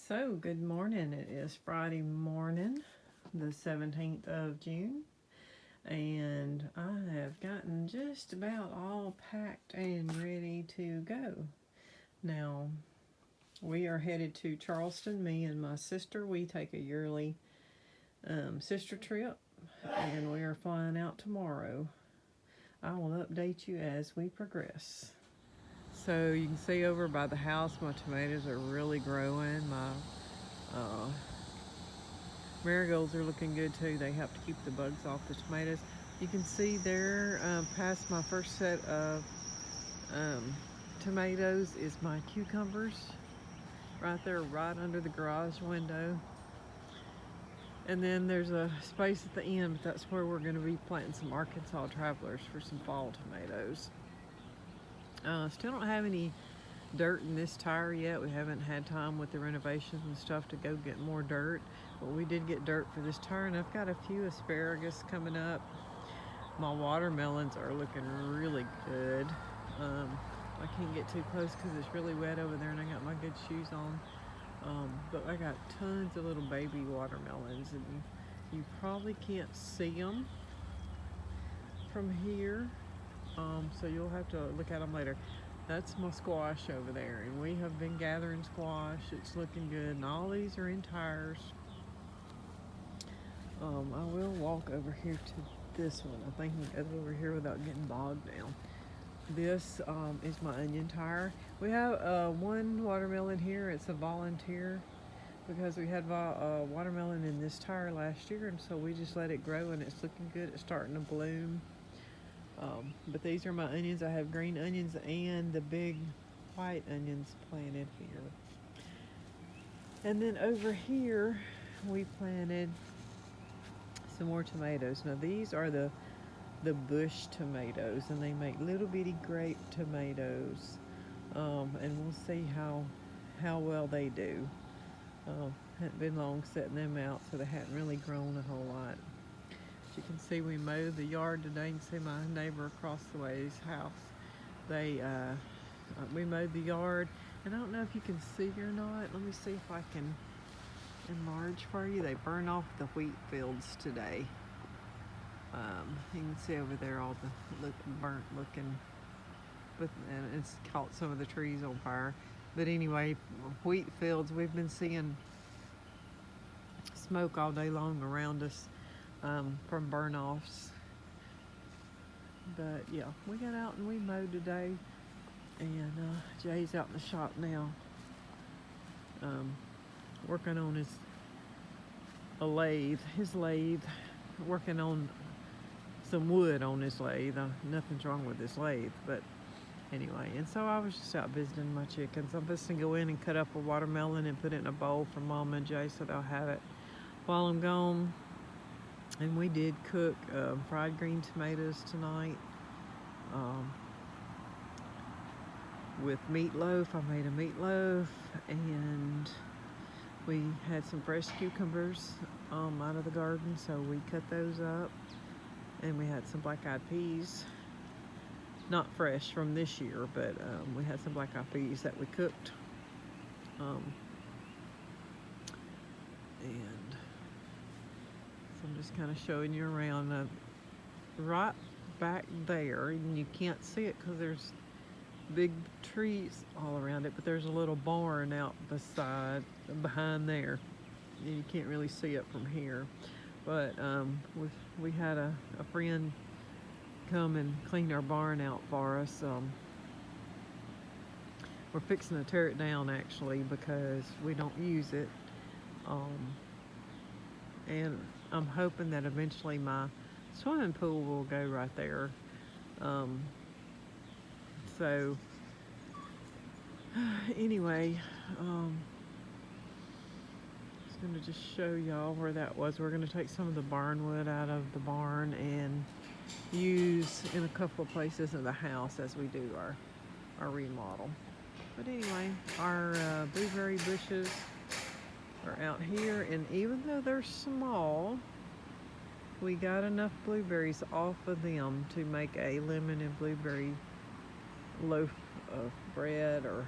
So, good morning. It is Friday morning, the 17th of June, and I have gotten just about all packed and ready to go. Now, we are headed to Charleston. Me and my sister, we take a yearly sister trip, and we are flying out tomorrow. I will update you as we progress. So, you can see over by the house, my tomatoes are really growing. My uh, marigolds are looking good too. They help to keep the bugs off the tomatoes. You can see there past my first set of um, tomatoes is my cucumbers right there, right under the garage window. And then there's a space at the end, but that's where we're going to be planting some Arkansas Travelers for some fall tomatoes. Still don't have any dirt in this tire yet. We haven't had time with the renovations and stuff to go get more dirt, but we did get dirt for this tire, and I've got a few asparagus coming up. My watermelons are looking really good. I can't get too close because it's really wet over there and I got my good shoes on. But I got tons of little baby watermelons, and you probably can't see them from here, so you'll have to look at them later. That's my squash over there, and we have been gathering squash. It's looking good, and all these are in tires. I will walk over here to this one. I think I can go over here without getting bogged down. This is my onion tire. We have one watermelon here. It's a volunteer because we had watermelon in this tire last year, and so we just let it grow, and it's looking good. It's starting to bloom. But these are my onions. I have green onions and the big white onions planted here. And then over here, we planted some more tomatoes. Now these are the bush tomatoes, and they make little bitty grape tomatoes. And we'll see how well they do. Hadn't been long setting them out, so they hadn't really grown a whole lot. You can see we mowed the yard today. You can see my neighbor across the way's house. We mowed the yard, and I don't know if you can see or not. Let me see if I can enlarge for you. They burned off the wheat fields today. You can see over there all the burnt looking, and it's caught some of the trees on fire. But anyway, wheat fields, we've been seeing smoke all day long around us from burn-offs. But yeah, we got out and we mowed today, and Jay's out in the shop now, working on his lathe, working on some wood on his lathe. Nothing's wrong with his lathe, but anyway. And so I was just out visiting my chickens. I'm just gonna go in and cut up a watermelon and put it in a bowl for Mama and Jay so they'll have it while I'm gone. And we did cook fried green tomatoes tonight with meatloaf. I made a meatloaf, and we had some fresh cucumbers out of the garden, so we cut those up. And we had some black-eyed peas, not fresh from this year, but we had some black-eyed peas that we cooked. And so I'm just kind of showing you around. Right back there, and you can't see it because there's big trees all around it, but there's a little barn out behind there. You can't really see it from here. But we had a friend come and clean our barn out for us. We're fixing to tear it down actually because we don't use it. And I'm hoping that eventually my swimming pool will go right there. So anyway, I'm going to just show y'all where that was. We're going to take some of the barnwood out of the barn and use in a couple of places in the house as we do our remodel. But anyway, our blueberry bushes are out here, and even though they're small, we got enough blueberries off of them to make a lemon and blueberry loaf of bread or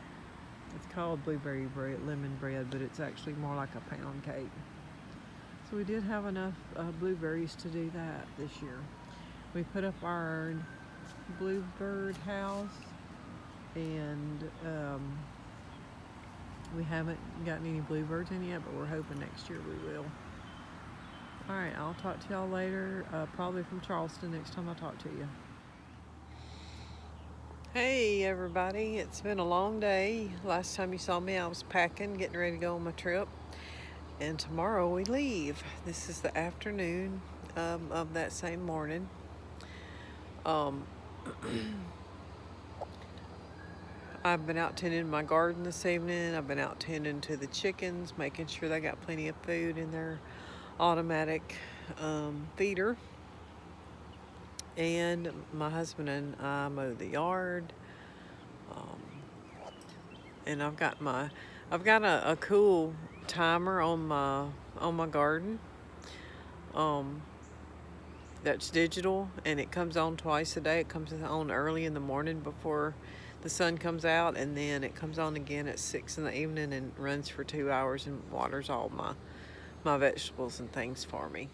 It's called blueberry bread, lemon bread, but it's actually more like a pound cake. So we did have enough blueberries to do that this year. We put up our bluebird house, and we haven't gotten any bluebirds in yet, but we're hoping next year we will. All right, I'll talk to y'all later, probably from Charleston next time I talk to you. Hey everybody, it's been a long day. Last time you saw me I was packing, getting ready to go on my trip, and tomorrow we leave. This is the afternoon of that same morning. I've been out tending my garden this evening. I've been out tending to the chickens, making sure they got plenty of food in their automatic feeder. And my husband and I mow the yard. And I've got a cool timer on my garden. That's digital, and it comes on twice a day. It comes on early in the morning before the sun comes out, and then it comes on again at 6 in the evening and runs for 2 hours and waters all my vegetables and things for me.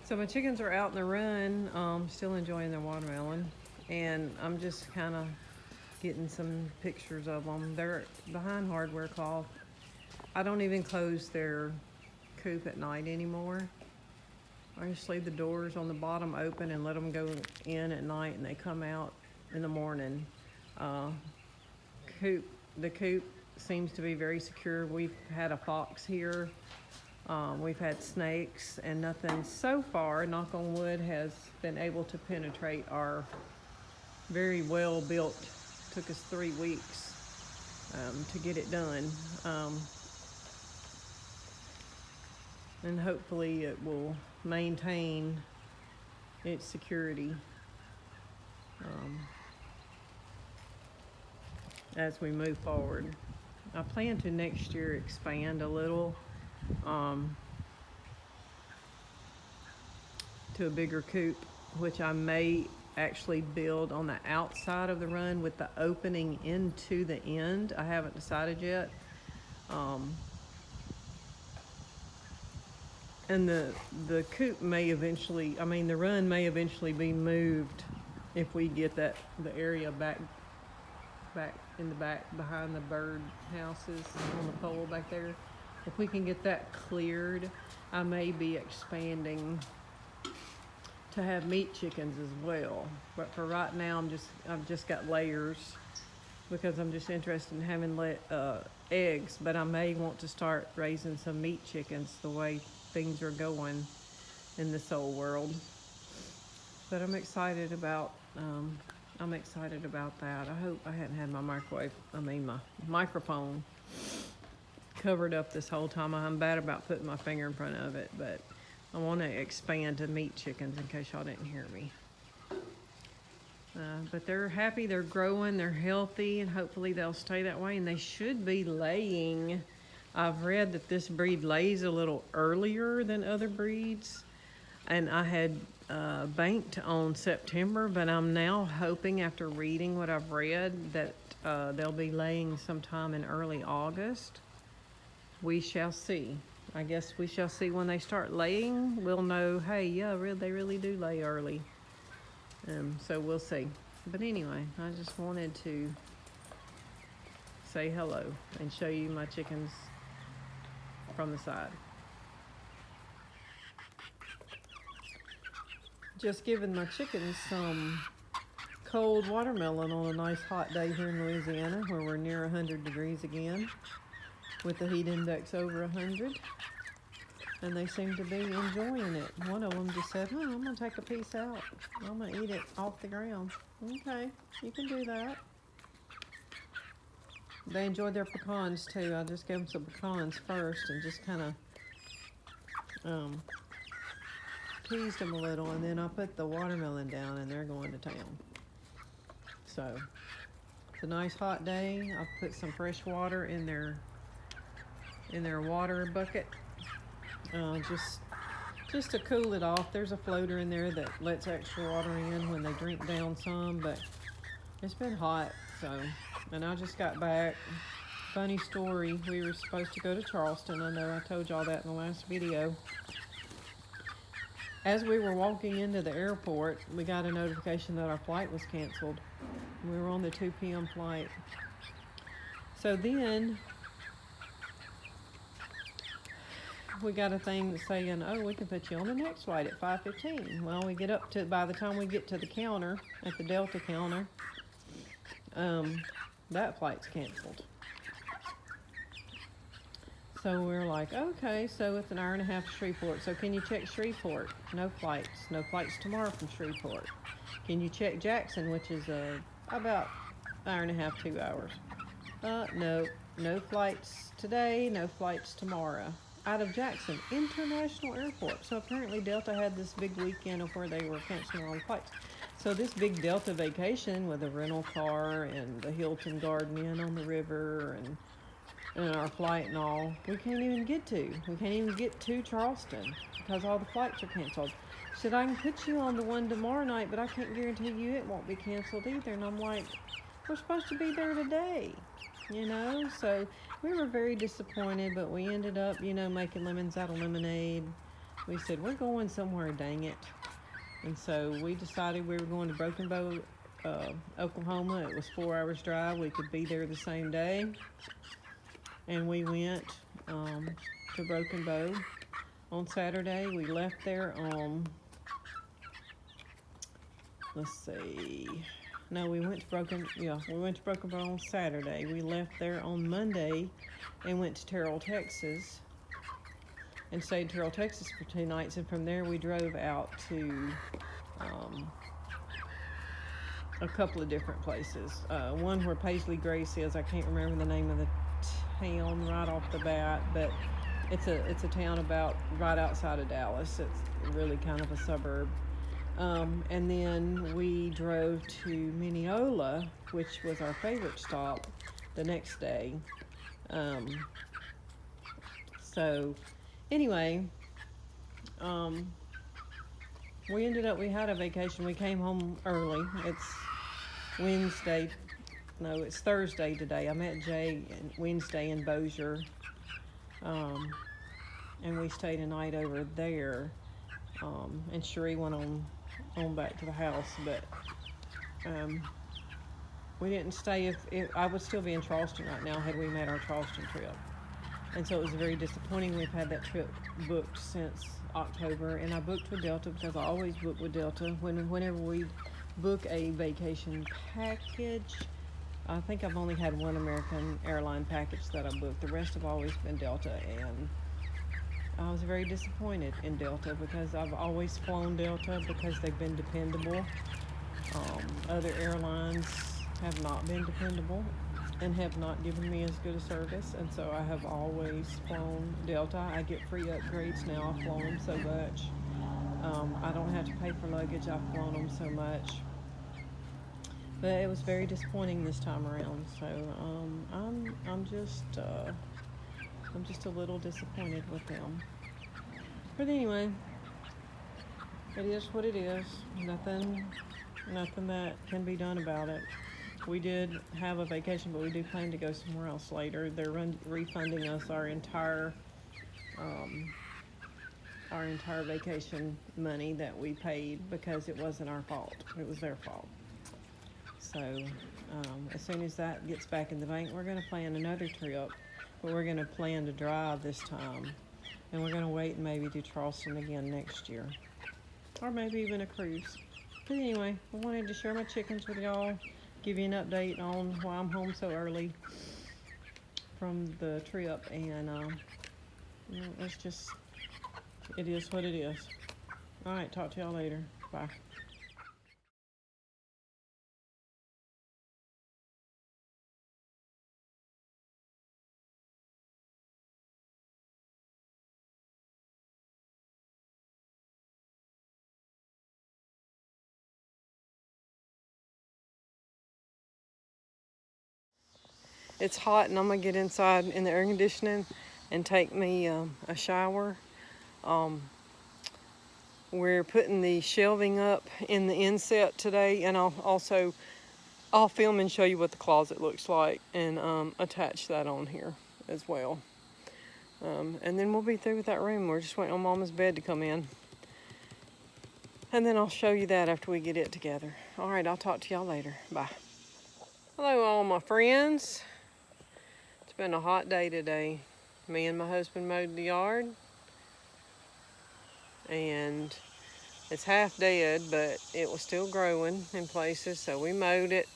So my chickens are out in the run, still enjoying their watermelon, and I'm just kind of getting some pictures of them. They're behind hardware cloth. I don't even close their coop at night anymore. I just leave the doors on the bottom open and let them go in at night, and they come out in the morning. The coop seems to be very secure. We've had a fox here. We've had snakes, and nothing so far, knock on wood, has been able to penetrate our very well built, took us 3 weeks to get it done. And hopefully it will maintain its security as we move forward. I plan to next year expand a little to a bigger coop, which I may actually build on the outside of the run with the opening into the end. I haven't decided yet. And the coop may eventually, I mean, the run may eventually be moved if we get the area back in the back behind the bird houses on the pole back there. If we can get that cleared, I may be expanding to have meat chickens as well. But for right now, I've just got layers because I'm just interested in having eggs. But I may want to start raising some meat chickens the way things are going in this old world. But I'm excited about that. I hope I hadn't had my microphone covered up this whole time. I'm bad about putting my finger in front of it, but I want to expand to meat chickens in case y'all didn't hear me. But they're happy, they're growing, they're healthy, and hopefully they'll stay that way, and they should be laying. I've read that this breed lays a little earlier than other breeds, and I had banked on September, but I'm now hoping, after reading what I've read, that they'll be laying sometime in early August. We shall see. I guess we shall see when they start laying. We'll know, hey, yeah, they really do lay early. So we'll see. But anyway, I just wanted to say hello and show you my chickens from the side. Just giving my chickens some cold watermelon on a nice hot day here in Louisiana, where we're near 100 degrees again, with the heat index over 100. And they seem to be enjoying it. One of them just said, "Oh, I'm gonna take a piece out. I'm gonna eat it off the ground." Okay, you can do that. They enjoyed their pecans too. I just gave them some pecans first and just kind of teased them a little, and then I put the watermelon down, and they're going to town. So it's a nice hot day. I put some fresh water in their water bucket, just to cool it off. There's a floater in there that lets extra water in when they drink down some, but it's been hot, so. And I just got back. Funny story, we were supposed to go to Charleston. I know I told y'all that in the last video. As we were walking into the airport, we got a notification that our flight was canceled. We were on the 2 p.m. flight. So then we got a thing saying, "Oh, we can put you on the next flight at 5:15. Well, we get up to, by the time we get to the counter, at the Delta counter, that flight's canceled. So we're like, okay, so it's an hour and a half to Shreveport. So can you check Shreveport? No flights. No flights tomorrow from Shreveport. Can you check Jackson, which is about an hour and a half, 2 hours? No. No flights today, no flights tomorrow. Out of Jackson International Airport. So apparently Delta had this big weekend of where they were canceling all the flights. So this big Delta vacation with a rental car and the Hilton Garden Inn on the river and our flight and all, we can't even get to. We can't even get to Charleston because all the flights are canceled. She said, "I can put you on the one tomorrow night, but I can't guarantee you it won't be canceled either." And I'm like, we're supposed to be there today, you know? So we were very disappointed, but we ended up, making lemons out of lemonade. We said, we're going somewhere, dang it. And so we decided we were going to Broken Bow, Oklahoma. It was 4 hours drive. We could be there the same day. And we went to Broken Bow on Saturday. We left there on, we went to Broken Bow on Saturday. We left there on Monday and went to Terrell, Texas, and stayed in Terrell, Texas for 2 nights. And from there we drove out to a couple of different places. One where Paisley Grace is. I can't remember the name of the town right off the bat, but it's a town about right outside of Dallas. It's really kind of a suburb. And then we drove to Mineola, which was our favorite stop, the next day. So anyway, we had a vacation. We came home early. It's Wednesday. No, it's Thursday today. I met Jay Wednesday in Bossier. And we stayed a night over there. And Cherie went on back to the house, but we didn't stay. If I would still be in Charleston right now had we made our Charleston trip. And so it was very disappointing. We've had that trip booked since October, and I booked with Delta because I always book with Delta. Whenever we book a vacation package, I think I've only had one American airline package that I booked. The rest have always been Delta, and I was very disappointed in Delta because I've always flown Delta because they've been dependable. Other airlines have not been dependable and have not given me as good a service, and so I have always flown Delta. I get free upgrades now. I've flown them so much. I don't have to pay for luggage. I've flown them so much. But it was very disappointing this time around. So I'm just a little disappointed with them. But anyway, it is what it is. Nothing that can be done about it. We did have a vacation, but we do plan to go somewhere else later. They're refunding us our entire vacation money that we paid because it wasn't our fault. It was their fault. So as soon as that gets back in the bank, we're going to plan another trip, but we're going to plan to drive this time, and we're going to wait and maybe do Charleston again next year, or maybe even a cruise. But anyway, I wanted to share my chickens with y'all, give you an update on why I'm home so early from the trip, and it's just, it is what it is. All right, talk to y'all later. Bye. It's hot, and I'm gonna get inside in the air conditioning and take me a shower. We're putting the shelving up in the inset today, and I'll film and show you what the closet looks like, and attach that on here as well. And then we'll be through with that room. We're just waiting on Mama's bed to come in, and then I'll show you that after we get it together. All right, I'll talk to y'all later. Bye. Hello, all my friends. It's been a hot day today. Me and my husband mowed the yard, and it's half dead, but it was still growing in places, so we mowed it.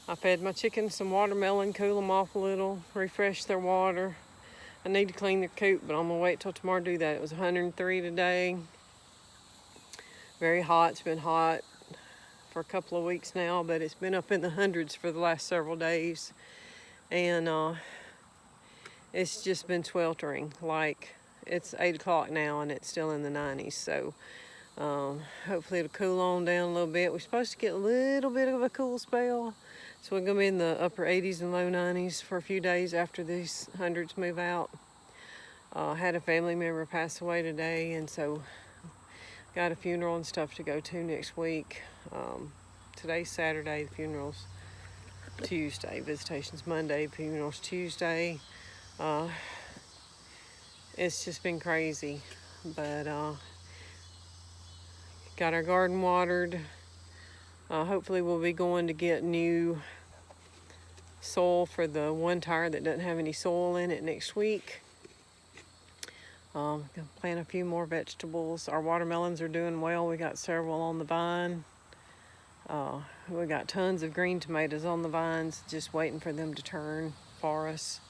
I fed my chickens some watermelon, cool them off a little, refresh their water. I need to clean their coop, but I'm gonna wait till tomorrow to do that. It was 103 today. Very hot. It's been hot for a couple of weeks now, but it's been up in the hundreds for the last several days. And it's just been sweltering. Like, it's 8 o'clock now and it's still in the 90s. So hopefully it'll cool on down a little bit. We're supposed to get a little bit of a cool spell. So we're gonna be in the upper 80s and low 90s for a few days after these hundreds move out. Had a family member pass away today, and so got a funeral and stuff to go to next week. Today's Saturday, the funeral's Tuesday, visitation's Monday, funeral's Tuesday. It's just been crazy, but got our garden watered. Hopefully we'll be going to get new soil for the one tire that doesn't have any soil in it next week. Gonna plant a few more vegetables. Our watermelons are doing well. We got several on the vine. We got tons of green tomatoes on the vines, just waiting for them to turn for us.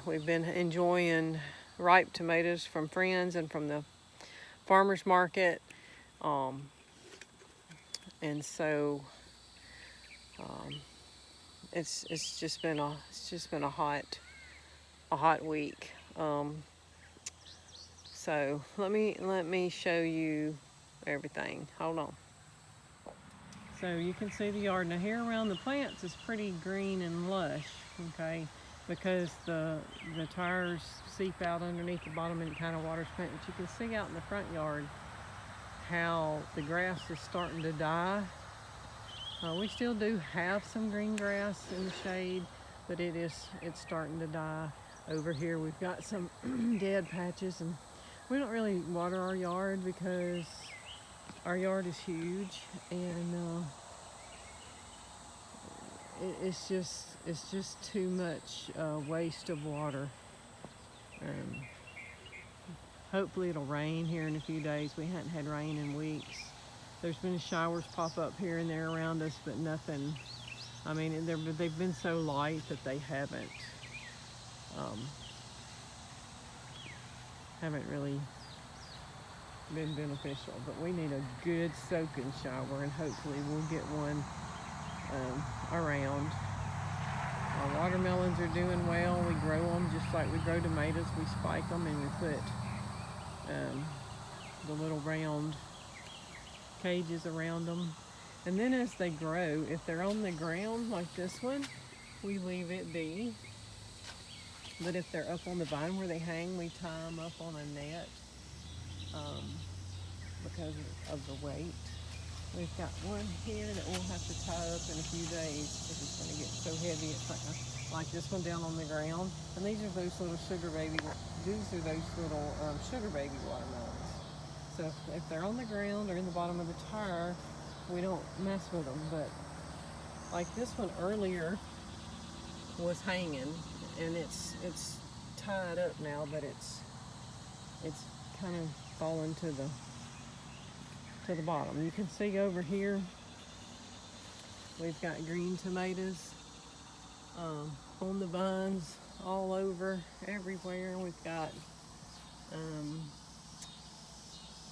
We've been enjoying ripe tomatoes from friends and from the farmer's market. And so it's just been a hot week. So let me show you everything. Hold on. So you can see the yard. Now here around the plants is pretty green and lush, okay, because the tires seep out underneath the bottom and it kind of waters plant. But you can see out in the front yard, how the grass is starting to die. We still do have some green grass in the shade, but it's starting to die. Over here we've got some dead patches, and we don't really water our yard because our yard is huge, and it's just too much waste of water. Hopefully it'll rain here in a few days. We hadn't had rain in weeks. There's been showers pop up here and there around us, but nothing. I mean, they've been so light that they haven't really been beneficial. But we need a good soaking shower, and hopefully we'll get one around. Our watermelons are doing well. We grow them just like we grow tomatoes. We spike them and we put the little round cages around them. And then as they grow, if they're on the ground like this one, we leave it be. But if they're up on the vine where they hang, we tie them up on a net because of the weight. We've got one here that we'll have to tie up in a few days because it's going to get so heavy. It's like this one down on the ground. And these are those little sugar baby watermelons. So if they're on the ground or in the bottom of the tire, we don't mess with them. But like this one earlier was hanging, and it's tied up now, but it's kind of fallen to the bottom. You can see over here we've got green tomatoes on the vines all over everywhere. We've got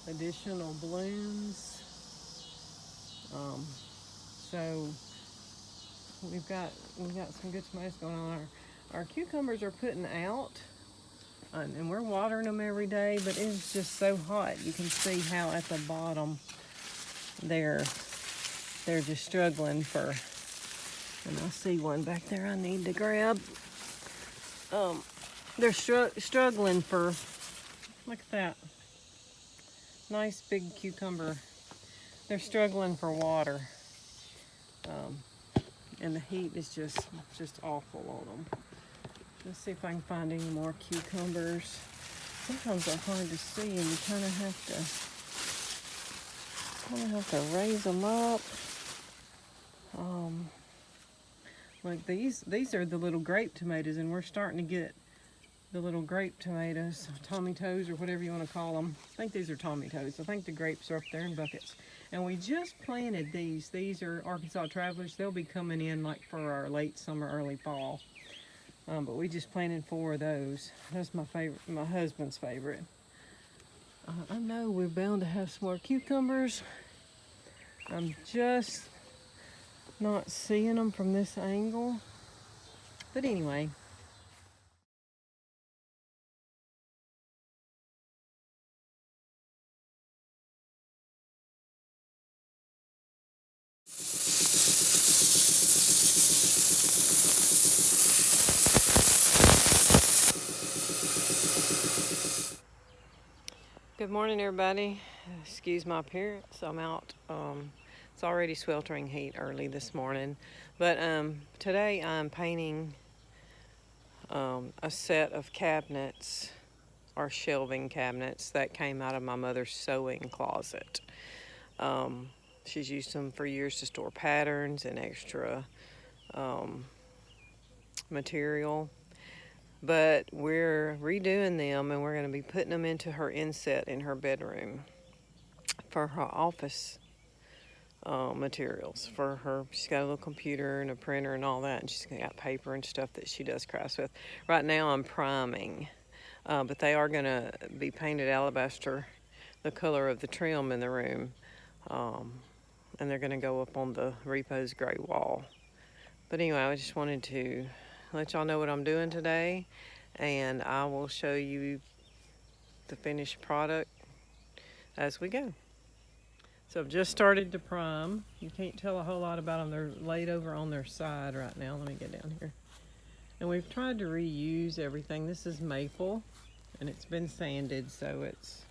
additional blooms, so we've got some good tomatoes going on. Our cucumbers are putting out, and we're watering them every day, but it's just so hot. You can see how at the bottom they're just struggling for, and I see one back there I need to grab. They're struggling for, look at that, nice big cucumber. They're struggling for water, and the heat is just awful on them. Let's see if I can find any more cucumbers. Sometimes they're hard to see, and you kind of have to raise them up. Like these are the little grape tomatoes, and we're starting to get the little grape tomatoes, Tommy toes or whatever you want to call them. I think these are Tommy toes. I think the grapes are up there in buckets. And we just planted these. These are Arkansas Travelers. They'll be coming in like for our late summer, early fall. But we just planted 4 of those. That's my favorite, my husband's favorite. I know we're bound to have some more cucumbers. I'm just not seeing them from this angle. But anyway. Good morning, everybody. Excuse my appearance. I'm out. It's already sweltering heat early this morning, but today I'm painting a set of cabinets, or shelving cabinets, that came out of my mother's sewing closet. She's used them for years to store patterns and extra material. But we're redoing them, and we're going to be putting them into her inset in her bedroom for her office materials. For her, she's got a little computer and a printer and all that, and she's got paper and stuff that she does crafts with. Right now I'm priming, but they are going to be painted alabaster, the color of the trim in the room, and they're going to go up on the repose gray wall. But anyway, I just wanted to let y'all know what I'm doing today, and I will show you the finished product as we go. So I've just started to prime. You can't tell a whole lot about them. They're laid over on their side right now. Let me get down here. And we've tried to reuse everything. This is maple, and it's been sanded, so it's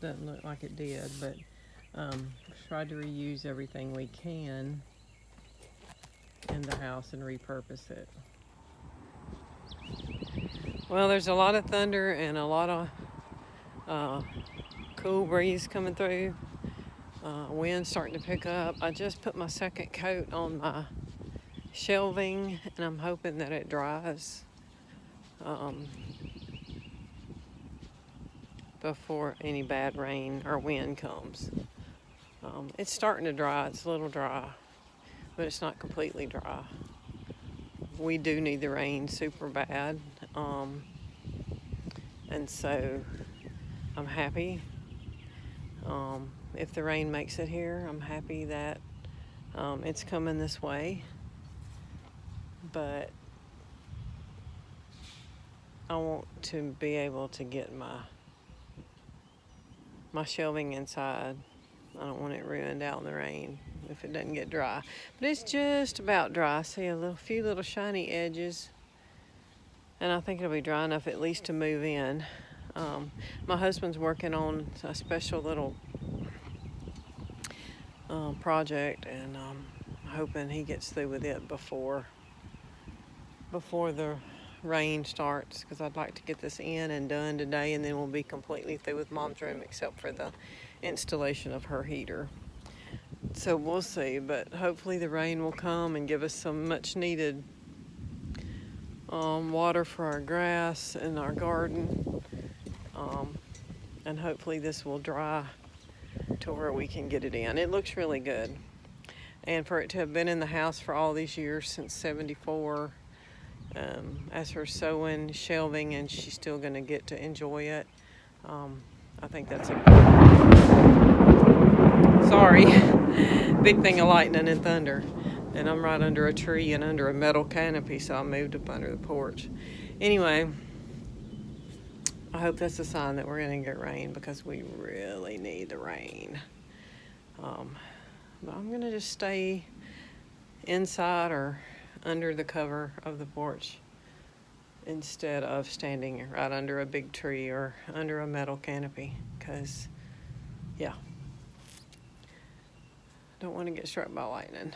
doesn't look like it did, but tried to reuse everything we can in the house and repurpose it. Well, there's a lot of thunder and a lot of cool breeze coming through. Wind starting to pick up. I just put my second coat on my shelving, and I'm hoping that it dries before any bad rain or wind comes. It's starting to dry. It's a little dry, but it's not completely dry. We do need the rain super bad, and so I'm happy. If the rain makes it here, I'm happy that it's coming this way. But I want to be able to get my shelving inside. I don't want it ruined out in the rain if it doesn't get dry. But it's just about dry. I see a few little shiny edges, and I think it'll be dry enough at least to move in. My husband's working on a special little project, and I'm hoping he gets through with it before the rain starts, because I'd like to get this in and done today, and then we'll be completely through with Mom's room except for the installation of her heater. So we'll see, but hopefully the rain will come and give us some much needed water for our grass and our garden, and hopefully this will dry to where we can get it in. It looks really good, and for it to have been in the house for all these years since '74, as her sewing, shelving, and she's still going to get to enjoy it. I think that's a big thing of lightning and thunder, and I'm right under a tree and under a metal canopy, so I moved up under the porch. Anyway, I hope that's a sign that we're going to get rain, because we really need the rain. But I'm going to just stay inside or under the cover of the porch instead of standing right under a big tree or under a metal canopy, because yeah, don't want to get struck by lightning.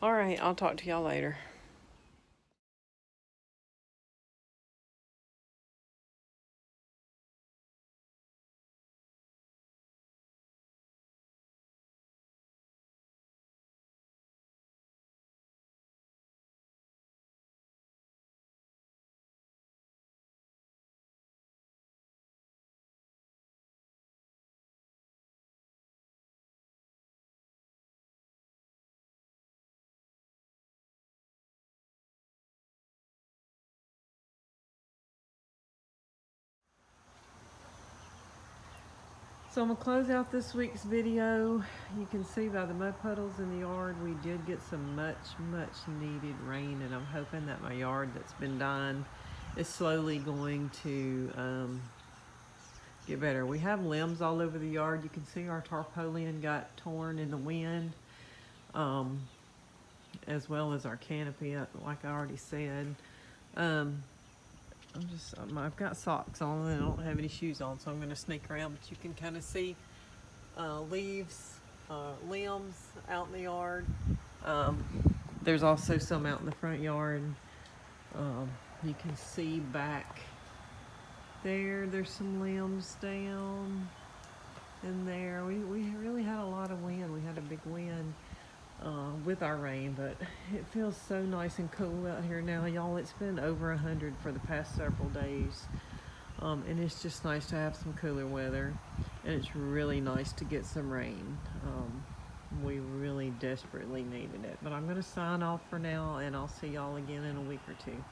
All right, I'll talk to y'all later. So I'm going to close out this week's video. You can see by the mud puddles in the yard, we did get some much needed rain, and I'm hoping that my yard that's been dying is slowly going to get better. We have limbs all over the yard. You can see our tarpaulin got torn in the wind, as well as our canopy, like I already said. I've got socks on and I don't have any shoes on, so I'm going to sneak around, but you can kind of see leaves, limbs out in the yard. There's also some out in the front yard. You can see back there's some limbs down in there. We really had a lot of wind. We had a big wind with our rain, but it feels so nice and cool out here now, y'all. It's been over 100 for the past several days, and it's just nice to have some cooler weather, and it's really nice to get some rain. We really desperately needed it. But I'm going to sign off for now, and I'll see y'all again in a week or two.